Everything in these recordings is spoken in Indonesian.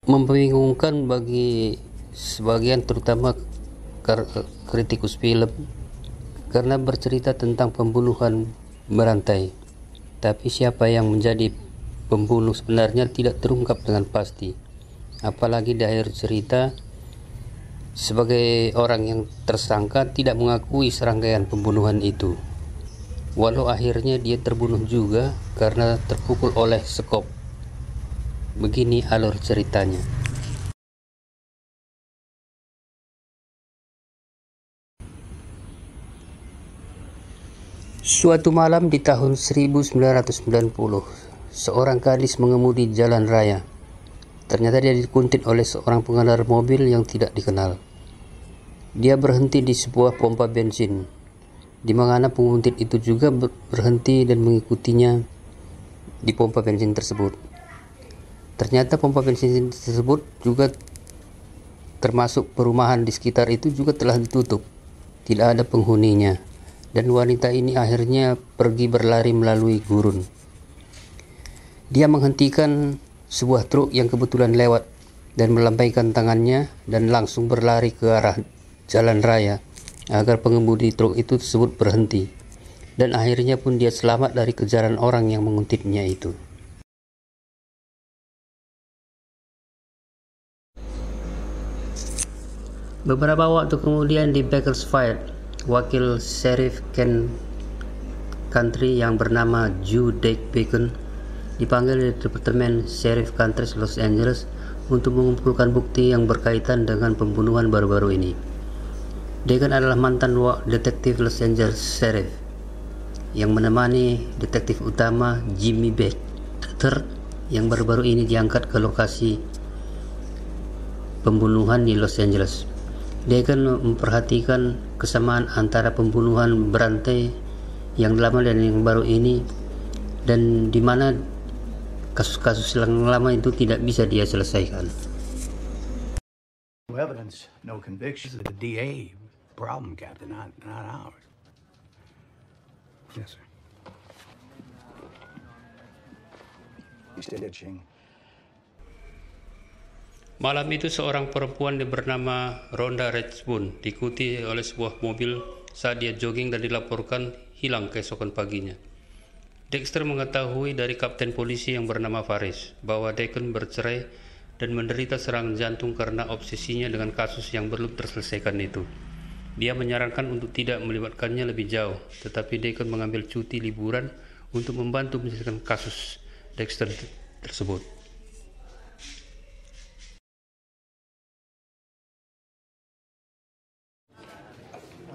membingungkan bagi sebagian, terutama kritikus film, karena bercerita tentang pembunuhan berantai, tapi siapa yang menjadi pembunuh sebenarnya tidak terungkap dengan pasti. Apalagi di akhir cerita, sebagai orang yang tersangka tidak mengakui serangkaian pembunuhan itu, walau akhirnya dia terbunuh juga karena terpukul oleh sekop. Begini alur ceritanya. Suatu malam di tahun 1990, seorang gadis mengemudi jalan raya. Ternyata dia dikuntit oleh seorang pengendara mobil yang tidak dikenal. Dia berhenti di sebuah pompa bensin, di mana penguntit itu juga berhenti dan mengikutinya di pompa bensin tersebut. Ternyata pompa bensin tersebut juga termasuk perumahan di sekitar itu juga telah ditutup, tidak ada penghuninya, dan wanita ini akhirnya pergi berlari melalui gurun. Dia menghentikan sebuah truk yang kebetulan lewat dan melambaikan tangannya dan langsung berlari ke arah jalan raya agar pengemudi truk itu tersebut berhenti, dan akhirnya pun dia selamat dari kejaran orang yang menguntitnya itu. Beberapa waktu kemudian di Bakersfield, wakil Sheriff Kent Country yang bernama Joe Dick Bacon dipanggil di Departemen Sheriff Country Los Angeles untuk mengumpulkan bukti yang berkaitan dengan pembunuhan baru-baru ini. Deacon adalah mantan detektif Los Angeles Sheriff yang menemani detektif utama Jimmy Baker yang baru-baru ini diangkat ke lokasi pembunuhan di Los Angeles. Deacon memperhatikan kesamaan antara pembunuhan berantai yang lama dan yang baru ini, dan di mana kasus-kasus yang lama itu tidak bisa dia selesaikan. No evidence, no convictions. The DA problem, Captain, not ours. Yes, sir. You still itching? Malam itu seorang perempuan bernama Rhonda Redbone diikuti oleh sebuah mobil saat dia jogging dan dilaporkan hilang keesokan paginya. Dexter mengetahui dari kapten polisi yang bernama Faris bahwa Deacon bercerai dan menderita serangan jantung karena obsesinya dengan kasus yang belum terselesaikan itu. Dia menyarankan untuk tidak melibatkannya lebih jauh, tetapi Deacon mengambil cuti liburan untuk membantu menyelesaikan kasus Dexter tersebut.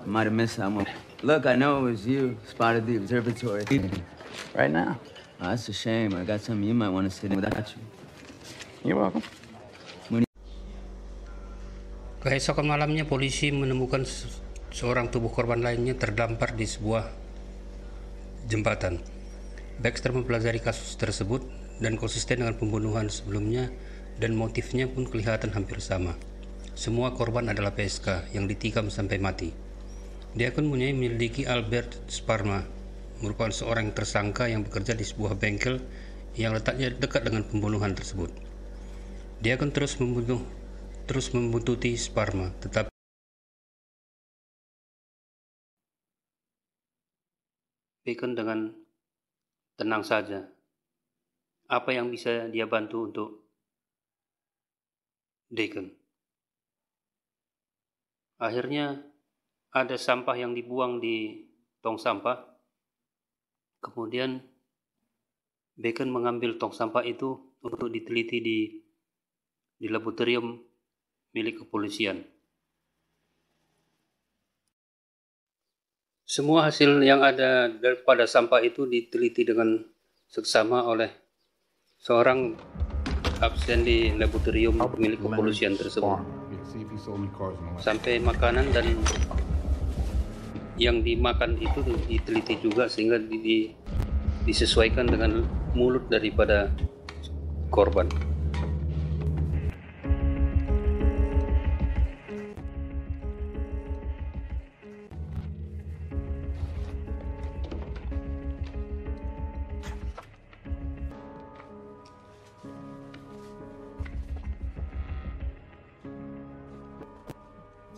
Might have missed someone. Look, I know it was you spotted the observatory. Right now. Oh, that's a shame. I got something you might want to sit in without you. You're welcome. Keesokan malamnya polisi menemukan seorang tubuh korban lainnya terdampar di sebuah jembatan. Baxter mempelajari kasus tersebut dan konsisten dengan pembunuhan sebelumnya, dan motifnya pun kelihatan hampir sama. Semua korban adalah PSK yang ditikam sampai mati. Dia pun menyelidiki Albert Sparma, merupakan seorang tersangka yang bekerja di sebuah bengkel yang letaknya dekat dengan pembunuhan tersebut. Dia akan terus membuntuti Sparma, tetapi Bacon dengan tenang saja. Apa yang bisa dia bantu untuk Deacon? Akhirnya ada sampah yang dibuang di tong sampah. Kemudian Bacon mengambil tong sampah itu untuk diteliti di laboratorium milik kepolisian. Semua hasil yang ada pada sampah itu diteliti dengan seksama oleh seorang absen di laboratorium milik kepolisian tersebut. Sampai makanan dan yang dimakan itu diteliti juga, sehingga disesuaikan dengan mulut daripada korban.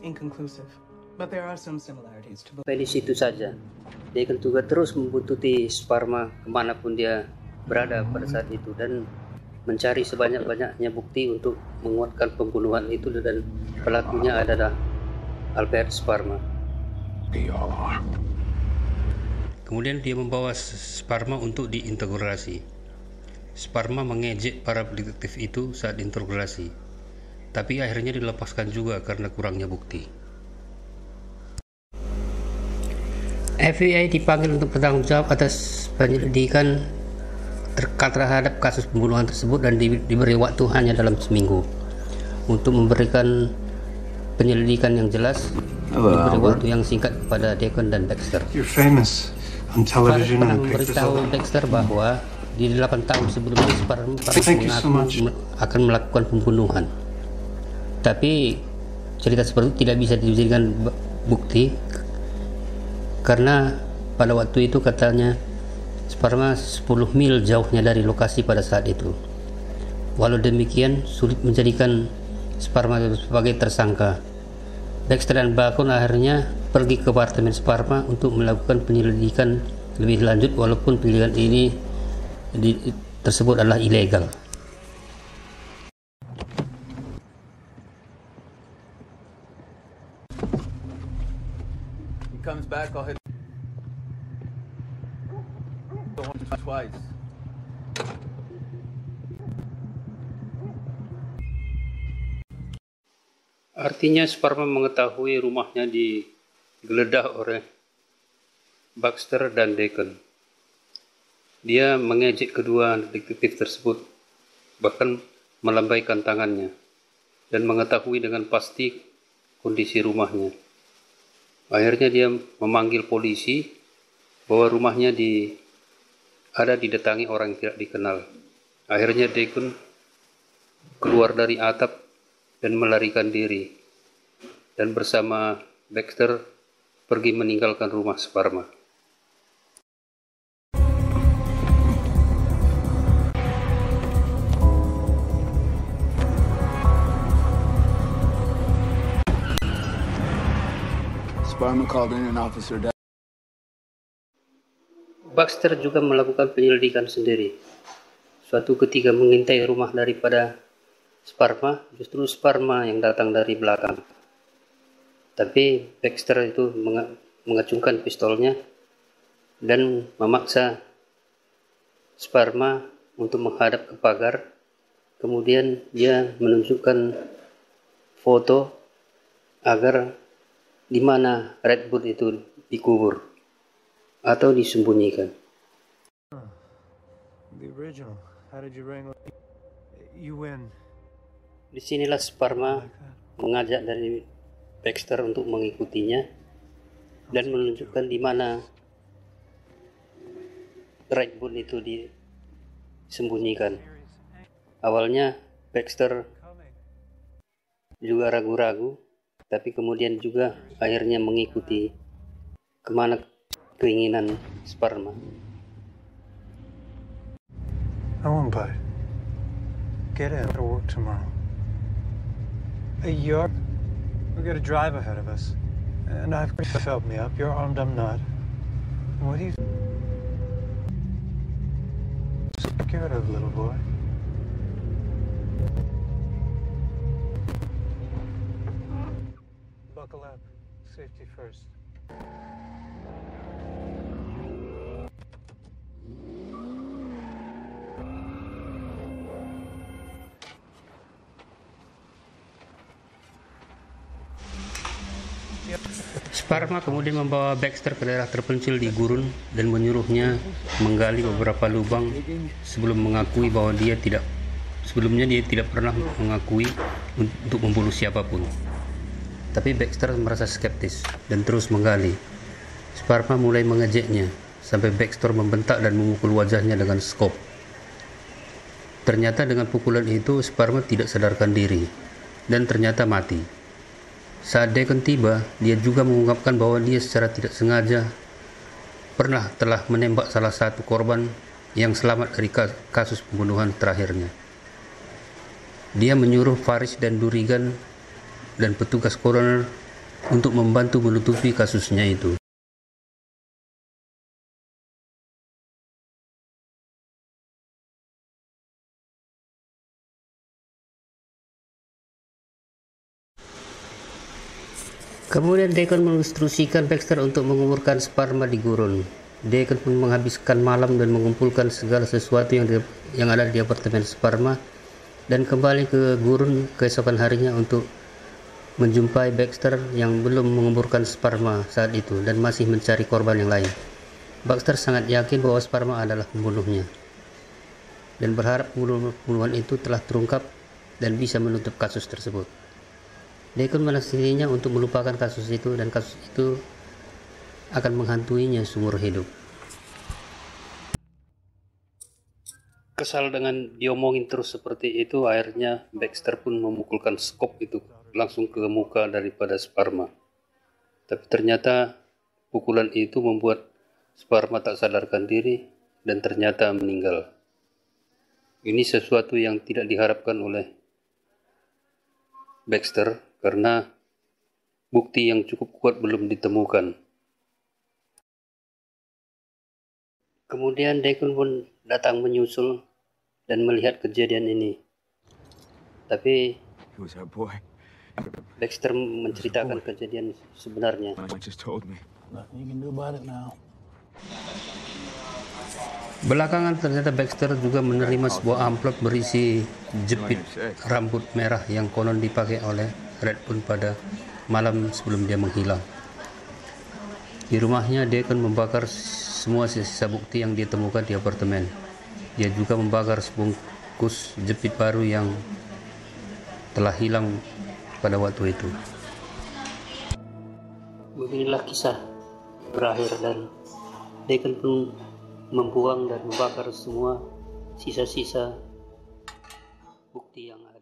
inconclusive, but there are some similarities to Sampai di situ saja. Deacon juga terus membuntuti Sparma kemanapun dia berada pada saat itu dan mencari sebanyak-banyaknya bukti untuk menguatkan pembunuhan itu, dan pelakunya adalah Albert Sparma. Kemudian dia membawa Sparma untuk diinterogasi. Sparma mengejek para detektif itu saat interogasi, tapi akhirnya dilepaskan juga karena kurangnya bukti. FBI dipanggil untuk bertanggung jawab atas penyelidikan terhadap kasus pembunuhan tersebut dan diberi waktu hanya dalam seminggu untuk memberikan penyelidikan yang jelas. Diberi waktu yang singkat kepada Deacon dan Baxter. You're famous on television Pernah and pictures. memberitahu Baxter bahwa di 8 tahun sebelumnya Sparma Thank you so much. akan melakukan pembunuhan. Tapi cerita seperti itu tidak bisa dijadikan bukti karena pada waktu itu katanya Sparma 10 mil jauhnya dari lokasi pada saat itu. Walau demikian, sulit menjadikan Sparma sebagai tersangka. Baxter dan Bacon akhirnya pergi ke apartemen Sparma untuk melakukan penyelidikan lebih lanjut, walaupun penyelidikan ini tersebut adalah ilegal. He comes back, I'll hit twice. Artinya Sparma mengetahui rumahnya digeledah oleh Baxter dan Deacon. Dia mengejek kedua detektif tersebut, bahkan melambaikan tangannya, dan mengetahui dengan pasti kondisi rumahnya. Akhirnya dia memanggil polisi bahwa rumahnya ada didatangi orang yang tidak dikenal. Akhirnya Deacon keluar dari atap dan melarikan diri, dan bersama Baxter pergi meninggalkan rumah Sparma. Sparma called in an officer. Baxter juga melakukan penyelidikan sendiri. Suatu ketika mengintai rumah daripada Sparma, justru Sparma yang datang dari belakang. Tapi Baxter itu mengacungkan pistolnya dan memaksa Sparma untuk menghadap ke pagar. Kemudian dia menunjukkan foto agar di mana Red Bull itu dikubur atau disembunyikan. The original. How did you wrangle? You win. Disinilah Sparma mengajak dari Baxter untuk mengikutinya dan menunjukkan di mana Red Bull itu disembunyikan. Awalnya Baxter juga ragu-ragu, tapi kemudian juga akhirnya mengikuti kemana keinginan Sparma. I won't bite. Get in. I'll work tomorrow. You've got a drive ahead of us. And I've helped me up. You're armed, I'm not. What do you... Get rid of, little boy. Buckle up. Safety first. Sparma kemudian membawa Baxter ke daerah terpencil di gurun dan menyuruhnya menggali beberapa lubang sebelum mengakui bahwa sebelumnya dia tidak pernah mengakui untuk membunuh siapapun. Tapi Baxter merasa skeptis dan terus menggali. Sparma mulai mengejeknya sampai Baxter membentak dan memukul wajahnya dengan skop. Ternyata dengan pukulan itu Sparma tidak sadarkan diri dan ternyata mati. Saat Deacon tiba, dia juga mengungkapkan bahwa dia secara tidak sengaja telah menembak salah satu korban yang selamat dari kasus pembunuhan terakhirnya. Dia menyuruh Faris dan Durigan dan petugas koroner untuk membantu menutupi kasusnya itu. Kemudian Deacon menginstruksikan Baxter untuk menguburkan sperma di gurun. Deacon pun menghabiskan malam dan mengumpulkan segala sesuatu yang ada di apartemen sperma dan kembali ke gurun keesokan harinya untuk menjumpai Baxter yang belum menguburkan sperma saat itu dan masih mencari korban yang lain. Baxter sangat yakin bahwa sperma adalah pembunuhnya dan berharap pembunuhan itu telah terungkap dan bisa menutup kasus tersebut. Deacon menasihatinya untuk melupakan kasus itu dan kasus itu akan menghantuinya seumur hidup. Kesal dengan diomongin terus seperti itu, akhirnya Baxter pun memukulkan skop itu langsung ke muka daripada sperma. Tapi ternyata pukulan itu membuat sperma tak sadarkan diri dan ternyata meninggal. Ini sesuatu yang tidak diharapkan oleh Baxter karena bukti yang cukup kuat belum ditemukan. Kemudian Deacon pun datang menyusul dan melihat kejadian ini. Tapi Baxter menceritakan kejadian sebenarnya. Belakangan ternyata Baxter juga menerima sebuah amplop berisi jepit rambut merah yang konon dipakai oleh Redbone pada malam sebelum dia menghilang. Di rumahnya, Deacon membakar semua sisa bukti yang ditemukan di apartemen. Dia juga membakar sebungkus jepit baru yang telah hilang pada waktu itu. Beginilah kisah berakhir dan Deacon pun membuang dan membakar semua sisa-sisa bukti yang ada.